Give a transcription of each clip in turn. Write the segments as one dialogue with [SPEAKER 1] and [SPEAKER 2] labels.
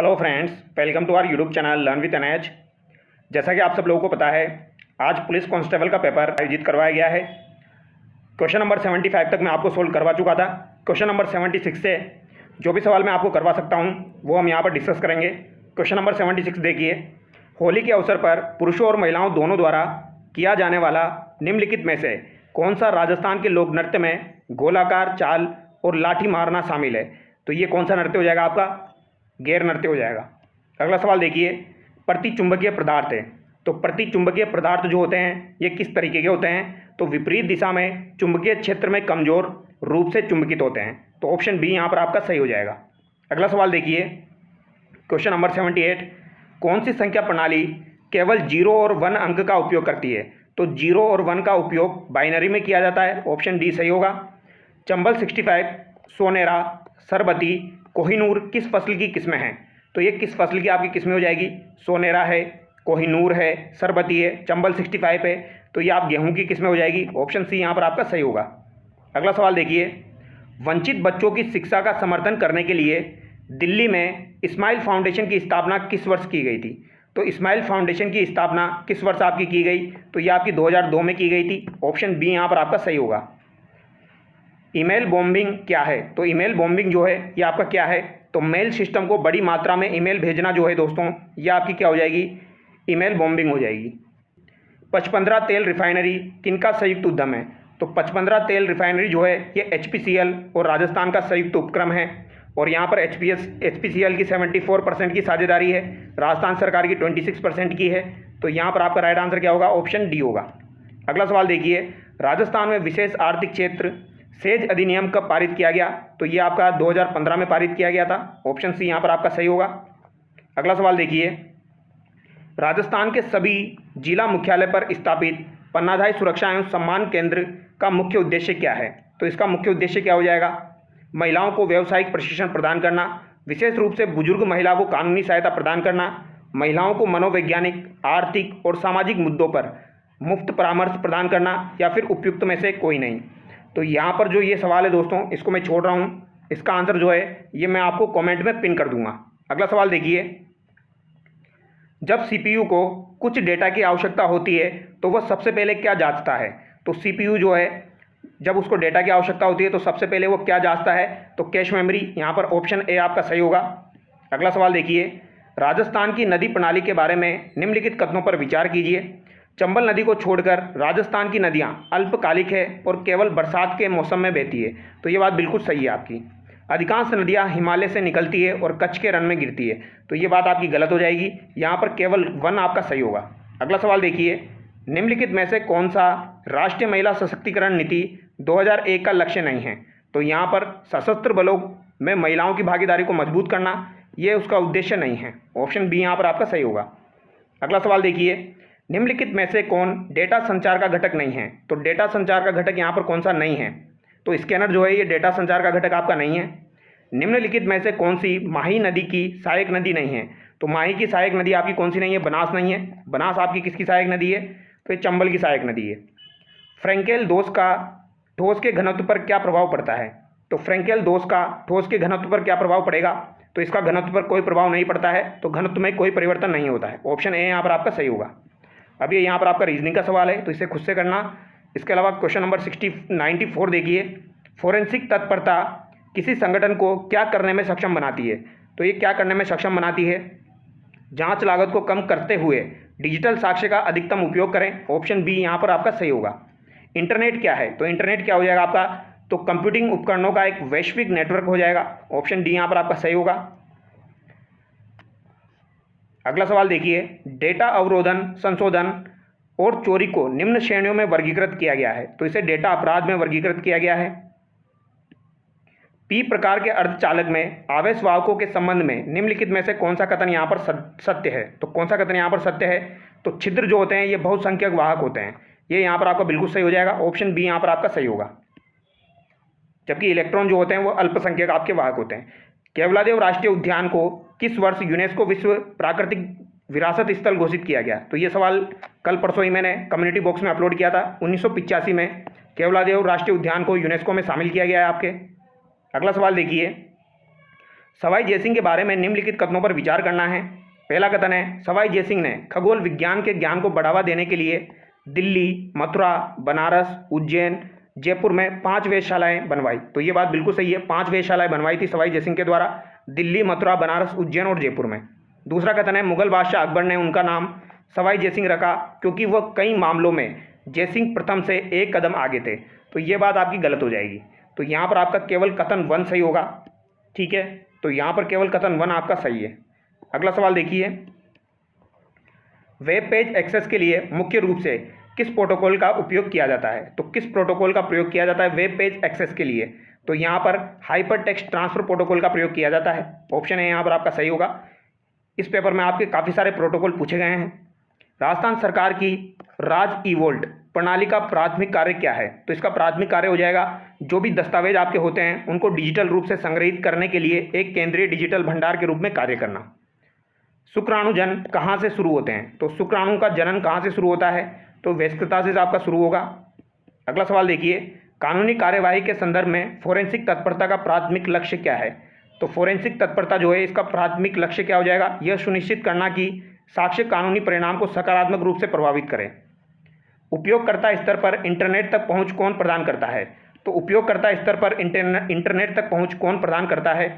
[SPEAKER 1] Hello friends, welcome to our YouTube channel learn with NH. जैसा कि आप सब लोगों को पता है, आज पुलिस कांस्टेबल का पेपर आयोजित करवाया गया है। क्वेश्चन नंबर 75 तक मैं आपको सोल्व करवा चुका था। क्वेश्चन नंबर 76 से जो भी सवाल मैं आपको करवा सकता हूं वो हम यहां पर डिस्कस करेंगे। क्वेश्चन नंबर 76 देखिए, होली के अवसर पर पुरुषों और महिलाओं दोनों द्वारा किया जाने वाला निम्नलिखित में से कौन सा राजस्थान के लोक नृत्य में गोलाकार चाल और लाठी मारना शामिल है? तो ये कौन सा नृत्य हो जाएगा? आपका गैर नृत्य हो जाएगा। अगला सवाल देखिए, प्रतिचुंबकीय पदार्थ है। तो प्रतिचुंबकीय पदार्थ जो होते हैं ये किस तरीके के होते हैं? तो विपरीत दिशा में चुंबकीय क्षेत्र में कमजोर रूप से चुंबकित होते हैं। तो ऑप्शन बी यहाँ पर आपका सही हो जाएगा। अगला सवाल देखिए, क्वेश्चन नंबर 78, कौन सी संख्या प्रणाली केवल 0 और 1 अंक का उपयोग करती है? तो 0 और 1 का उपयोग बाइनरी में किया जाता है। ऑप्शन डी सही होगा। चंबल 65, सोनेरा, सरबती, कोहिनूर किस फसल की किस्में हैं? तो ये किस फसल की आपकी किस्में हो जाएगी? सोनेरा है, कोहिनूर है, सरबती है, चंबल 65 है। तो ये आप गेहूं की किस्में हो जाएगी। ऑप्शन सी यहाँ पर आपका सही होगा। अगला सवाल देखिए, वंचित बच्चों की शिक्षा का समर्थन करने के लिए दिल्ली में इस्माइल फाउंडेशन की स्थापना किस वर्ष की गई थी? तो इस्माइल फाउंडेशन की स्थापना किस वर्ष आपकी की गई? तो ये आपकी 2002 में की गई थी। ऑप्शन बी यहाँ पर आपका सही होगा। ईमेल बॉम्बिंग क्या है? तो ईमेल बॉम्बिंग जो है ये आपका क्या है? तो मेल सिस्टम को बड़ी मात्रा में ईमेल भेजना जो है दोस्तों, ये आपकी क्या हो जाएगी? ईमेल बॉम्बिंग हो जाएगी। पचपंद्रा तेल रिफाइनरी किनका संयुक्त उद्यम है? तो पचपंद्रा तेल रिफाइनरी जो है ये HPCL और राजस्थान का संयुक्त उपक्रम है। और यहाँ पर HPCL की 74% की साझेदारी है, राजस्थान सरकार की 26% की है। तो यहाँ पर आपका राइट आंसर क्या होगा? ऑप्शन डी होगा। अगला सवाल देखिए, राजस्थान में विशेष आर्थिक क्षेत्र सेज अधिनियम कब पारित किया गया? तो ये आपका 2015 में पारित किया गया था। ऑप्शन सी यहाँ पर आपका सही होगा। अगला सवाल देखिए, राजस्थान के सभी जिला मुख्यालय पर स्थापित पन्नाधाय सुरक्षा एवं सम्मान केंद्र का मुख्य उद्देश्य क्या है? तो इसका मुख्य उद्देश्य क्या हो जाएगा? महिलाओं को व्यावसायिक प्रशिक्षण प्रदान करना, विशेष रूप से बुजुर्ग महिला को कानूनी सहायता प्रदान करना, महिलाओं को मनोवैज्ञानिक, आर्थिक और सामाजिक मुद्दों पर मुफ्त परामर्श प्रदान करना, या फिर उपयुक्त में से कोई नहीं। तो यहाँ पर जो ये सवाल है दोस्तों, इसको मैं छोड़ रहा हूँ। इसका आंसर जो है ये मैं आपको कमेंट में पिन कर दूंगा। अगला सवाल देखिए, जब CPU को कुछ डेटा की आवश्यकता होती है तो वह सबसे पहले क्या जांचता है? तो CPU जो है जब उसको डेटा की आवश्यकता होती है तो सबसे पहले वो क्या जांचता है? तो कैश मेमोरी। यहाँ पर ऑप्शन ए आपका सही होगा। अगला सवाल देखिए, राजस्थान की नदी प्रणाली के बारे में निम्नलिखित कथनों पर विचार कीजिए। चंबल नदी को छोड़कर राजस्थान की नदियां अल्पकालिक है और केवल बरसात के मौसम में बहती है। तो ये बात बिल्कुल सही है आपकी। अधिकांश नदियां हिमालय से निकलती है और कच्छ के रन में गिरती है। तो ये बात आपकी गलत हो जाएगी। यहाँ पर केवल 1 आपका सही होगा। अगला सवाल देखिए, निम्नलिखित में से कौन सा राष्ट्रीय महिला सशक्तिकरण नीति 2001 का लक्ष्य नहीं है? तो यहाँ पर सशस्त्र बलों में महिलाओं की भागीदारी को मजबूत करना, ये उसका उद्देश्य नहीं है। ऑप्शन बी यहाँ पर आपका सही होगा। अगला सवाल देखिए, निम्नलिखित में से कौन डेटा संचार का घटक नहीं है? तो डेटा संचार का घटक यहाँ पर कौन सा नहीं है? तो स्कैनर जो है ये डेटा संचार का घटक आपका नहीं है। निम्नलिखित में से कौन सी माही नदी की सहायक नदी नहीं है? तो माही की सहायक नदी आपकी कौन सी नहीं है? बनास नहीं है। बनास आपकी किसकी सहायक नदी है? तो ये चंबल की सहायक नदी है। फ्रैंकेल दोष का ठोस के घनत्व पर क्या प्रभाव पड़ता है? तो फ्रैंकेल दोष का ठोस के घनत्व पर क्या प्रभाव पड़ेगा? तो इसका घनत्व पर कोई प्रभाव नहीं पड़ता है। तो घनत्व में कोई परिवर्तन नहीं होता है। ऑप्शन ए यहाँ पर आपका सही होगा। अब ये यहाँ पर आपका रीजनिंग का सवाल है तो इसे खुद से करना। इसके अलावा क्वेश्चन नंबर 94 देखिए, फोरेंसिक तत्परता किसी संगठन को क्या करने में सक्षम बनाती है? तो ये क्या करने में सक्षम बनाती है? जांच लागत को कम करते हुए डिजिटल साक्ष्य का अधिकतम उपयोग करें। ऑप्शन बी यहाँ पर आपका सही होगा। इंटरनेट क्या है? तो इंटरनेट क्या हो जाएगा आपका? तो कंप्यूटिंग उपकरणों का एक वैश्विक नेटवर्क हो जाएगा। ऑप्शन डी यहाँ पर आपका सही होगा। अगला सवाल देखिए, डेटा अवरोधन, संशोधन और चोरी को निम्न श्रेणियों में वर्गीकृत किया गया है। तो इसे डेटा अपराध में वर्गीकृत किया गया है। पी प्रकार के अर्धचालक में आवेश वाहकों के संबंध में निम्नलिखित में से कौन सा कथन यहाँ पर सत्य है? तो कौन सा कथन यहाँ पर सत्य है? तो छिद्र जो होते हैं ये बहुसंख्यक वाहक होते हैं। ये यहाँ पर आपका बिल्कुल सही हो जाएगा। ऑप्शन बी यहाँ पर आपका सही होगा। जबकि इलेक्ट्रॉन जो होते हैं वो अल्पसंख्यक आपके वाहक होते हैं। केवलादेव राष्ट्रीय उद्यान को किस वर्ष यूनेस्को विश्व प्राकृतिक विरासत स्थल घोषित किया गया? तो ये सवाल कल परसों ही मैंने कम्युनिटी बॉक्स में अपलोड किया था। 1985 में केवलादेव राष्ट्रीय उद्यान को यूनेस्को में शामिल किया गया है आपके। अगला सवाल देखिए, सवाई जयसिंह के बारे में निम्नलिखित कथनों पर विचार करना है। पहला कथन है, सवाई जयसिंह ने खगोल विज्ञान के ज्ञान को बढ़ावा देने के लिए दिल्ली, मथुरा, बनारस, उज्जैन, जयपुर में 5 वेधशालाएं बनवाई। तो ये बात बिल्कुल सही है, 5 वेधशालाएं बनवाई थी सवाई जयसिंह के द्वारा दिल्ली, मथुरा, बनारस, उज्जैन और जयपुर में। दूसरा कथन है, मुगल बादशाह अकबर ने उनका नाम सवाई जयसिंह रखा क्योंकि वह कई मामलों में जयसिंह प्रथम से एक कदम आगे थे। तो ये बात आपकी गलत हो जाएगी। तो यहाँ पर आपका केवल कथन 1 सही होगा। ठीक है, तो यहाँ पर केवल कथन 1 आपका सही है। अगला सवाल देखिए, वेब पेज एक्सेस के लिए मुख्य रूप से किस प्रोटोकॉल का उपयोग किया जाता है? तो किस प्रोटोकॉल का प्रयोग किया जाता है वेब पेज एक्सेस के लिए? तो यहाँ पर हाइपर टेक्स्ट ट्रांसफर प्रोटोकॉल का प्रयोग किया जाता है। ऑप्शन है यहाँ पर आपका सही होगा। इस पेपर में आपके काफ़ी सारे प्रोटोकॉल पूछे गए हैं। राजस्थान सरकार की राज ई वोल्ट प्रणाली का प्राथमिक कार्य क्या है? तो इसका प्राथमिक कार्य हो जाएगा जो भी दस्तावेज आपके होते हैं उनको डिजिटल रूप से संग्रहित करने के लिए एक केंद्रीय डिजिटल भंडार के रूप में कार्य करना। शुक्राणु जन्म कहाँ से शुरू होते हैं? तो शुक्राणु का जनन कहाँ से शुरू होता है? तो वयस्कता से आपका शुरू होगा। अगला सवाल देखिए, कानूनी कार्यवाही के संदर्भ में फोरेंसिक तत्परता का प्राथमिक लक्ष्य क्या है? तो फोरेंसिक तत्परता जो है इसका प्राथमिक लक्ष्य क्या हो जाएगा? यह सुनिश्चित करना कि साक्ष्य कानूनी परिणाम को सकारात्मक रूप से प्रभावित करें। उपयोगकर्ता स्तर पर इंटरनेट तक पहुंच कौन प्रदान करता है? तो उपयोगकर्ता स्तर पर इंटरनेट तक पहुंच कौन प्रदान करता है?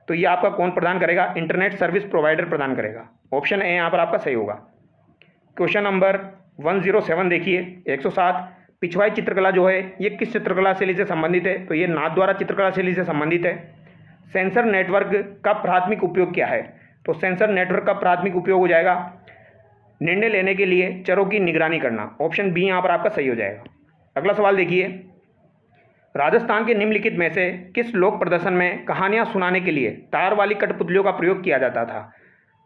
[SPEAKER 1] तो ये आपका कौन प्रदान करेगा? इंटरनेट सर्विस प्रोवाइडर प्रदान करेगा। ऑप्शन ए यहाँ पर आपका सही होगा। क्वेश्चन नंबर 107 देखिए, 107, पिछवाई चित्रकला जो है ये किस चित्रकला शैली से संबंधित है? तो ये नाथद्वारा चित्रकला शैली से संबंधित है। सेंसर नेटवर्क का प्राथमिक उपयोग क्या है? तो सेंसर नेटवर्क का प्राथमिक उपयोग हो जाएगा निर्णय लेने के लिए चरों की निगरानी करना। ऑप्शन बी यहाँ पर आपका सही हो जाएगा। अगला सवाल देखिए, राजस्थान के निम्नलिखित में से किस लोक प्रदर्शन में कहानियाँ सुनाने के लिए तार वाली कठपुतलियों का प्रयोग किया जाता था?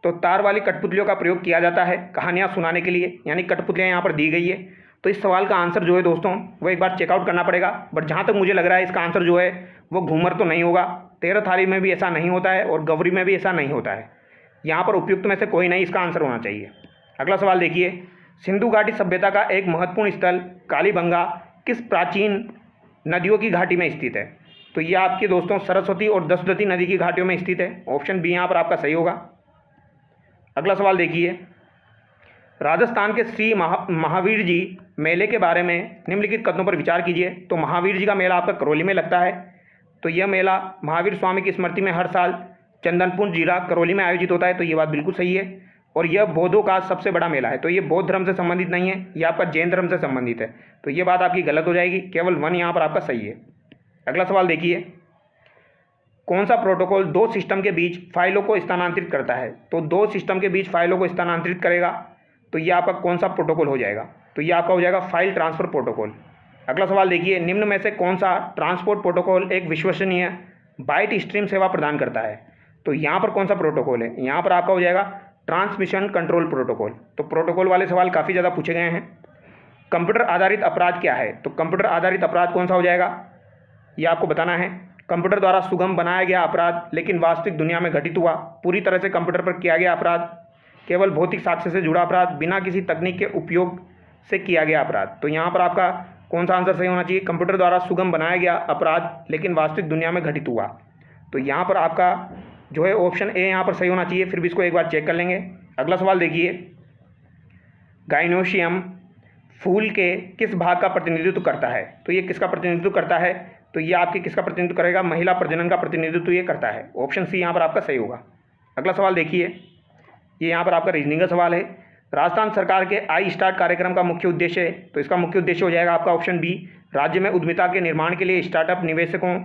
[SPEAKER 1] तो तार वाली कठपुतलियों का प्रयोग किया जाता है कहानियाँ सुनाने के लिए, यानी कठपुतलियाँ यहाँ पर दी गई है। तो इस सवाल का आंसर जो है दोस्तों वो एक बार चेकआउट करना पड़ेगा, बट जहाँ तक मुझे लग रहा है इसका आंसर जो है वो घूमर तो नहीं होगा। 13 थाली में भी ऐसा नहीं होता है और गौरी में भी ऐसा नहीं होता है। यहाँ पर उपयुक्त में से कोई नहीं इसका आंसर होना चाहिए। अगला सवाल देखिए, सिंधु घाटी सभ्यता का एक महत्वपूर्ण स्थल कालीबंगा किस प्राचीन नदियों की घाटी में स्थित है? तो ये आपके दोस्तों सरस्वती और दशरथी नदी की घाटियों में स्थित है। ऑप्शन बी यहाँ पर आपका सही होगा। अगला सवाल देखिए, राजस्थान के श्री महावीर जी मेले के बारे में निम्नलिखित कथनों पर विचार कीजिए। तो महावीर जी का मेला आपका करौली में लगता है। तो यह मेला महावीर स्वामी की स्मृति में हर साल चंदनपुर जिला करौली में आयोजित होता है। तो ये बात बिल्कुल सही है। और यह बौद्धों का सबसे बड़ा मेला है। तो ये बौद्ध धर्म से संबंधित नहीं है, यह आपका जैन धर्म से संबंधित है। तो ये बात आपकी गलत हो जाएगी, केवल 1 यहाँ पर आपका सही है। अगला सवाल देखिए, कौन सा प्रोटोकॉल 2 सिस्टम के बीच फाइलों को स्थानांतरित करता है? तो 2 सिस्टम के बीच फाइलों को स्थानांतरित करेगा। तो ये आपका कौन सा प्रोटोकॉल हो जाएगा? तो ये आपका हो जाएगा फाइल ट्रांसफ़र प्रोटोकॉल। अगला सवाल देखिए, निम्न में से कौन सा ट्रांसपोर्ट प्रोटोकॉल एक विश्वसनीय बाइट स्ट्रीम सेवा प्रदान करता है? तो यहाँ पर कौन सा प्रोटोकॉल है? यहाँ पर आपका हो जाएगा ट्रांसमिशन कंट्रोल प्रोटोकॉल। तो प्रोटोकॉल वाले सवाल काफ़ी ज़्यादा पूछे गए हैं। कंप्यूटर आधारित अपराध क्या है? तो कंप्यूटर आधारित अपराध कौन सा हो जाएगा ये आपको बताना है। कंप्यूटर द्वारा सुगम बनाया गया अपराध लेकिन वास्तविक दुनिया में घटित हुआ, पूरी तरह से कंप्यूटर पर किया गया अपराध, केवल भौतिक साक्ष्य से जुड़ा अपराध, बिना किसी तकनीक के उपयोग से किया गया अपराध। तो यहाँ पर आपका कौन सा आंसर सही होना चाहिए? कंप्यूटर द्वारा सुगम बनाया गया अपराध लेकिन वास्तविक दुनिया में घटित हुआ। तो यहाँ पर आपका जो है ऑप्शन ए यहाँ पर सही होना चाहिए। फिर भी इसको एक बार चेक कर लेंगे। अगला सवाल देखिए, गाइनोशियम फूल के किस भाग का प्रतिनिधित्व करता है? तो ये किसका प्रतिनिधित्व करता है? तो ये आपके किसका प्रतिनिधित्व करेगा? महिला प्रजनन का प्रतिनिधित्व ये करता है। ऑप्शन सी यहाँ पर आपका सही होगा। अगला सवाल देखिए, ये यहाँ पर आपका रीजनिंग का सवाल है। राजस्थान सरकार के आई स्टार्ट कार्यक्रम का मुख्य उद्देश्य है। तो इसका मुख्य उद्देश्य हो जाएगा आपका ऑप्शन बी, राज्य में उद्यमिता के निर्माण के लिए स्टार्टअप निवेशकों,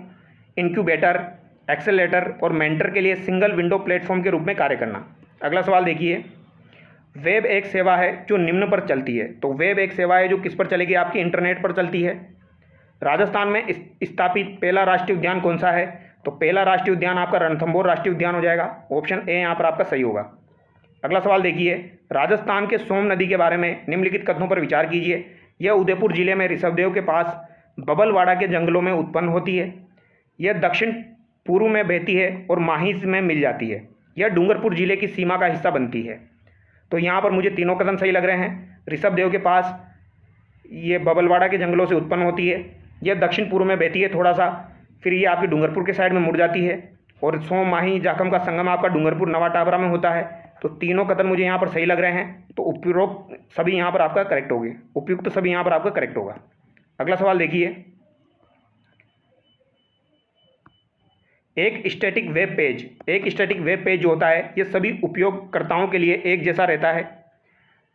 [SPEAKER 1] इनक्यूबेटर, एक्सेलेरेटर और मेंटर के लिए सिंगल विंडो प्लेटफॉर्म के रूप में कार्य करना। अगला सवाल देखिए, वेब एक सेवा है जो निम्न पर चलती है। तो वेब एक सेवा है जो किस पर चलेगी? आपकी इंटरनेट पर चलती है। राजस्थान में स्थापित पहला राष्ट्रीय उद्यान कौन सा है? तो पहला राष्ट्रीय उद्यान आपका रणथंभौर राष्ट्रीय उद्यान हो जाएगा। ऑप्शन ए यहाँ पर आपका सही होगा। अगला सवाल देखिए, राजस्थान के सोम नदी के बारे में निम्नलिखित कथनों पर विचार कीजिए। यह उदयपुर जिले में ऋषभदेव के पास बबलवाड़ा के जंगलों में उत्पन्न होती है। यह दक्षिण पूर्व में बहती है और माहिस में मिल जाती है। यह डूंगरपुर जिले की सीमा का हिस्सा बनती है। तो यहाँ पर मुझे तीनों कथन सही लग रहे हैं। ऋषभदेव के पास ये बबलवाड़ा के जंगलों से उत्पन्न होती है, यह दक्षिण पूर्व में बहती है थोड़ा सा, फिर ये आपकी डूंगरपुर के साइड में मुड़ जाती है और सोम माही जाखम का संगम आपका डूंगरपुर नवा टाबरा में होता है। तो तीनों कथन मुझे यहाँ पर सही लग रहे हैं, तो उपरोक्त सभी यहाँ पर आपका करेक्ट होंगे, उपयुक्त सभी यहाँ पर आपका करेक्ट होगा। अगला सवाल देखिए, एक स्टैटिक वेब पेज जो होता है ये सभी उपयोगकर्ताओं के लिए एक जैसा रहता है।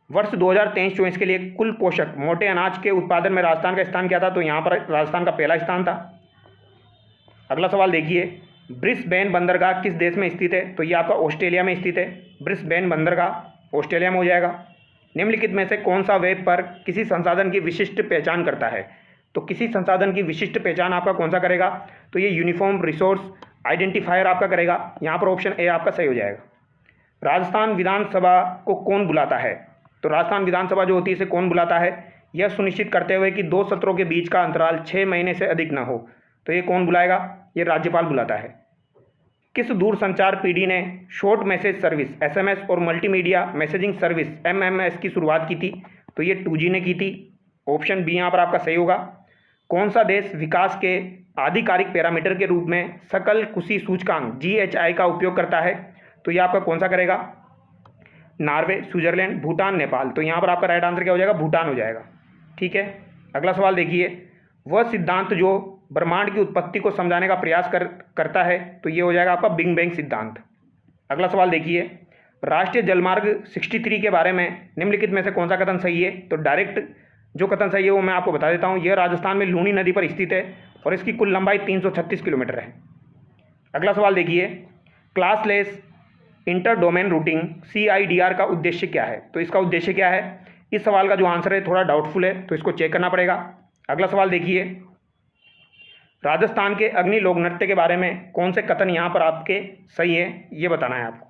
[SPEAKER 1] वर्ष 2023-24 के लिए कुल पोषक मोटे अनाज के उत्पादन में राजस्थान का स्थान क्या था? तो यहाँ पर राजस्थान का पहला स्थान था। अगला सवाल देखिए, ब्रिस्बेन बंदरगाह किस देश में स्थित है? तो ये आपका ऑस्ट्रेलिया में स्थित है। ब्रिस्बेन बंदरगाह ऑस्ट्रेलिया में हो जाएगा। निम्नलिखित में से कौन सा वेब पर किसी संसाधन की विशिष्ट पहचान करता है? तो किसी संसाधन की विशिष्ट पहचान आपका कौन सा करेगा? तो ये यूनिफॉर्म रिसोर्स आइडेंटिफायर आपका करेगा। यहाँ पर ऑप्शन ए आपका सही हो जाएगा। राजस्थान विधानसभा को कौन बुलाता है? तो राजस्थान विधानसभा जो होती है इसे कौन बुलाता है? यह सुनिश्चित करते हुए कि 2 सत्रों के बीच का अंतराल 6 महीने से अधिक न हो। तो ये कौन बुलाएगा? ये राज्यपाल बुलाता है। किस दूरसंचार पीढ़ी ने शॉर्ट मैसेज सर्विस SMS और मल्टीमीडिया मैसेजिंग सर्विस MMS की शुरुआत की थी? तो ये 2G ने की थी। ऑप्शन बी यहाँ पर आपका सही होगा। कौन सा देश विकास के आधिकारिक पैरामीटर के रूप में सकल कुशी सूचकांक GHI का उपयोग करता है? तो ये आपका कौन सा करेगा? Norway, Switzerland, Bhutan, Nepal. तो यहाँ पर आपका राइट आंसर क्या हो जाएगा? भूटान हो जाएगा। ठीक है, अगला सवाल देखिए, वह सिद्धांत जो ब्रह्मांड की उत्पत्ति को समझाने का प्रयास करता है? तो ये हो जाएगा आपका बिग बैंग सिद्धांत। अगला सवाल देखिए, राष्ट्रीय जलमार्ग 63 के बारे में निम्नलिखित में से कौन सा कथन सही है? तो डायरेक्ट जो कथन सही है वो मैं आपको बता देता हूँ। यह राजस्थान में लूनी नदी पर स्थित है और इसकी कुल लंबाई 336 किलोमीटर है। अगला सवाल देखिए, classless inter domain routing CIDR का उद्देश्य क्या है? तो इसका उद्देश्य क्या है? इस सवाल का जो आंसर है थोड़ा डाउटफुल है, तो इसको चेक करना पड़ेगा। अगला सवाल देखिए, राजस्थान के अग्नि लोक नृत्य के बारे में कौन से कथन यहाँ पर आपके सही है ये बताना है आपको।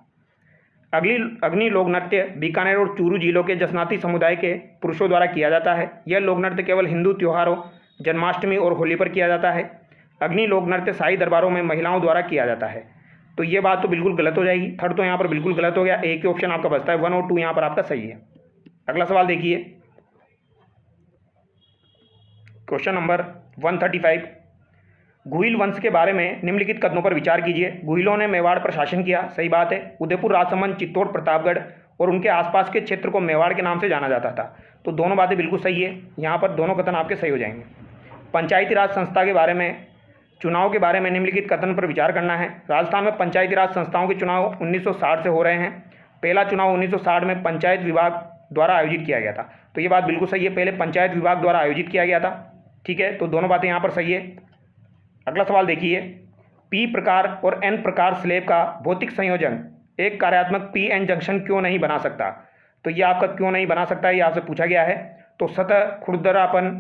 [SPEAKER 1] अग्नि लोक नृत्य बीकानेर और चूरू जिलों के जसनाती समुदाय के पुरुषों द्वारा किया जाता है। यह लोक नृत्य केवल हिंदू त्योहारों जन्माष्टमी और होली पर किया जाता है। अग्नि लोक नृत्य शाही दरबारों में महिलाओं द्वारा किया जाता है। तो ये बात तो बिल्कुल गलत हो जाएगी। थर्ड तो यहाँ पर बिल्कुल गलत हो गया। एक ही ऑप्शन आपका बचता है, 1 और 2 यहाँ पर आपका सही है। अगला सवाल देखिए, क्वेश्चन नंबर 135, गुहिल वंश के बारे में निम्नलिखित कथनों पर विचार कीजिए। गुहिलों ने मेवाड़ पर शासन किया, सही बात है। उदयपुर, राजसमंद, चित्तौड़, प्रतापगढ़ और उनके आसपास के क्षेत्र को मेवाड़ के नाम से जाना जाता था। तो दोनों बातें बिल्कुल सही है, यहाँ पर दोनों कथन आपके सही हो जाएंगे। पंचायती राज संस्था के बारे में चुनाव के बारे में निम्नलिखित कथन पर विचार करना है। राजस्थान में पंचायती राज संस्थाओं के चुनाव 1960 से हो रहे हैं। पहला चुनाव 1960 में पंचायत विभाग द्वारा आयोजित किया गया था। तो ये बात बिल्कुल सही है, पहले पंचायत विभाग द्वारा आयोजित किया गया था। ठीक है, तो दोनों बातें यहाँ पर सही है। अगला सवाल देखिए, P प्रकार और N प्रकार स्लेब का भौतिक संयोजन एक कार्यात्मक PN जंक्शन क्यों नहीं बना सकता? तो ये आपका क्यों नहीं बना सकता है, ये आपसे पूछा गया है। तो सतह खुरदरापन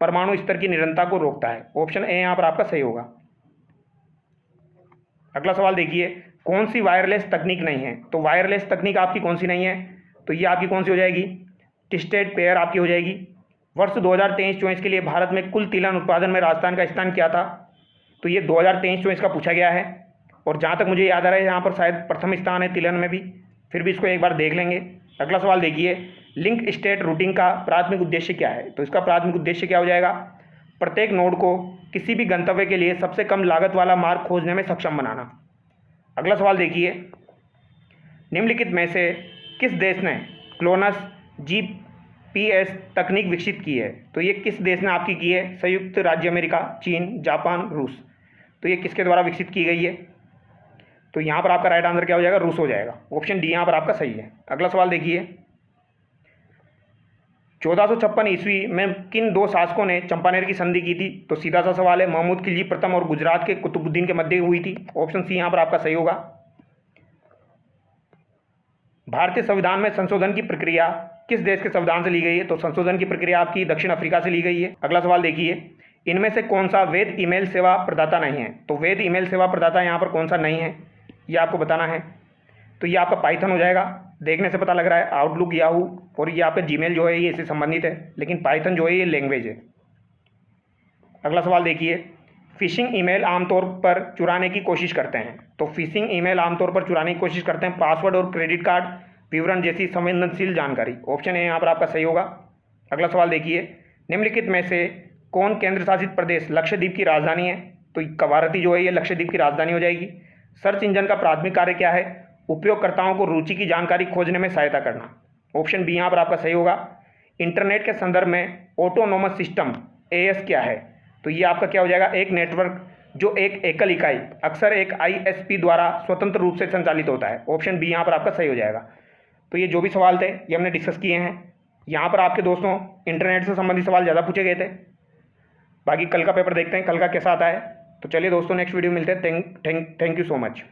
[SPEAKER 1] परमाणु स्तर की निरंतरता को रोकता है। ऑप्शन ए यहाँ पर आपका सही होगा। अगला सवाल देखिए, कौन सी वायरलेस तकनीक नहीं है? तो वायरलेस तकनीक आपकी कौन सी नहीं है? तो ये आपकी कौन सी हो जाएगी? ट्विस्टेड पेयर आपकी हो जाएगी। वर्ष 2023-24 के लिए भारत में कुल तिलहन उत्पादन में राजस्थान का स्थान क्या था? तो ये 2023-24 का पूछा गया है और जहाँ तक मुझे याद आ रहा है यहाँ पर शायद प्रथम स्थान है तिलहन में भी, फिर भी इसको एक बार देख लेंगे। अगला सवाल देखिए, लिंक स्टेट रूटिंग का प्राथमिक उद्देश्य क्या है? तो इसका प्राथमिक उद्देश्य क्या हो जाएगा? प्रत्येक नोड को किसी भी गंतव्य के लिए सबसे कम लागत वाला मार्ग खोजने में सक्षम बनाना। अगला सवाल देखिए, निम्नलिखित में से किस देश ने क्लोनस GPS तकनीक विकसित की है? तो ये किस देश ने आपकी की है? संयुक्त राज्य अमेरिका, चीन, जापान, रूस। तो ये किसके द्वारा विकसित की गई है? तो यहाँ पर आपका राइट आंसर क्या हो जाएगा? रूस हो जाएगा। ऑप्शन डी यहाँ पर आपका सही है। अगला सवाल देखिए, 1456 ईस्वी में किन 2 शासकों ने चंपानेर की संधि की थी? तो सीधा सा सवाल है, महमूद खिलजी प्रथम और गुजरात के कुतुबुद्दीन के मध्य हुई थी। ऑप्शन सी यहाँ पर आपका सही होगा। भारतीय संविधान में संशोधन की प्रक्रिया किस देश के संविधान से ली गई है? तो संशोधन की प्रक्रिया आपकी दक्षिण अफ्रीका से ली गई है। अगला सवाल देखिए, इनमें से कौन सा वैध ईमेल सेवा प्रदाता नहीं है? तो वैध ईमेल सेवा प्रदाता यहाँ पर कौन सा नहीं है ये आपको बताना है। तो ये आपका पाइथन हो जाएगा। देखने से पता लग रहा है आउटलुक, याहू और ये आपका जीमेल जो है ये इससे संबंधित है, लेकिन पाइथन जो है ये लैंग्वेज है। अगला सवाल देखिए, फिशिंग ईमेल आमतौर पर चुराने की कोशिश करते हैं। तो फिशिंग ईमेल आमतौर पर चुराने की कोशिश करते हैं पासवर्ड और क्रेडिट कार्ड विवरण जैसी संवेदनशील जानकारी। ऑप्शन ए यहाँ पर आपका सही होगा। अगला सवाल देखिए, निम्नलिखित में से कौन केंद्र शासित प्रदेश लक्षद्वीप की राजधानी है? तो कवारती जो है ये लक्षद्वीप की राजधानी हो जाएगी। सर्च इंजन का प्राथमिक कार्य क्या है? उपयोगकर्ताओं को रुचि की जानकारी खोजने में सहायता करना। ऑप्शन बी यहाँ पर आपका सही होगा। इंटरनेट के संदर्भ में ऑटोनोमस सिस्टम एएस क्या है? तो ये आपका क्या हो जाएगा? एक नेटवर्क जो एक एकल इकाई अक्सर एक आईएसपी द्वारा स्वतंत्र रूप से संचालित होता है। ऑप्शन बी यहाँ पर आपका सही हो जाएगा। तो ये जो भी सवाल थे ये हमने डिस्कस किए हैं। यहाँ पर आपके दोस्तों इंटरनेट से संबंधित सवाल ज़्यादा पूछे गए थे। बाकी कल का पेपर देखते हैं कल का कैसा आता है। तो चलिए दोस्तों नेक्स्ट वीडियो मिलते हैं। Thank you so much.